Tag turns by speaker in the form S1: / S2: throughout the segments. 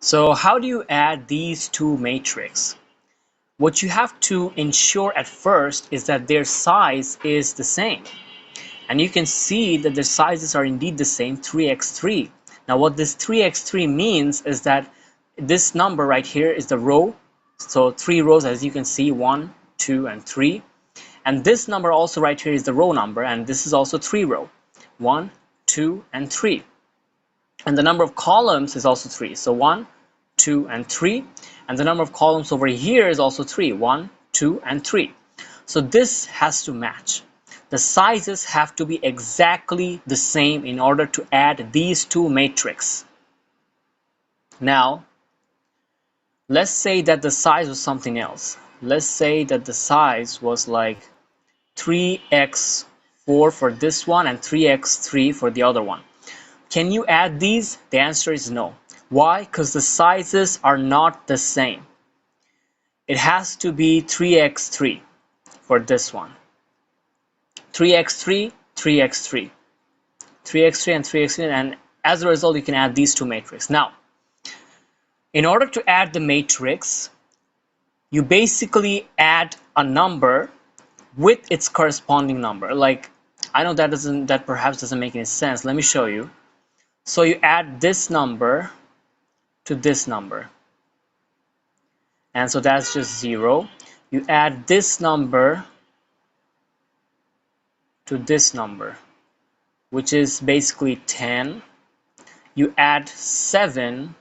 S1: So how do you add these two matrices? What you have to ensure at first is that their size is the same. And you can see that their sizes are indeed the same, 3x3. Now what this 3x3 means is that this number right here is the row. So 3 rows, as you can see, 1, 2, and 3. And this number also right here is the row number, and this is also 3 row. 1, 2, and 3. And the number of columns is also 3. So 1, 2, and 3. And the number of columns over here is also 3. 1, 2, and 3. So this has to match. The sizes have to be exactly the same in order to add these two matrices. Now, let's say that the size was something else. Let's say that the size was like 3x4 for this one and 3x3 for the other one. Can you add these? The answer is no. Why? Because the sizes are not the same. It has to be 3x3 for this one. 3x3, 3x3, 3x3 and 3x3, and as a result you can add these two matrices. Now, in order to add the matrix, you basically add a number with its corresponding number. Like, I know that perhaps doesn't make any sense. Let me show you. So you add this number to this number, and so that's just 0. You add this number to this number, which is basically 10. You add 7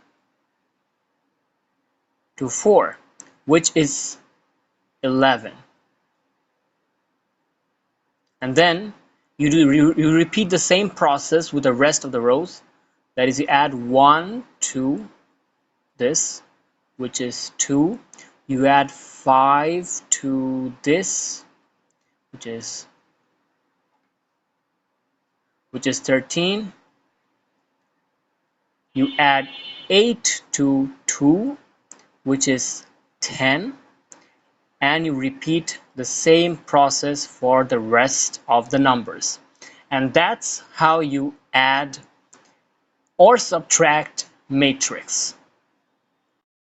S1: to 4, which is 11. And then you repeat the same process with the rest of the rows. That is, you add 1 to this, which is 2. You add 5 to this, which is 13. You add 8 to 2, which is 10. And you repeat the same process for the rest of the numbers. And that's how you add or subtract matrix.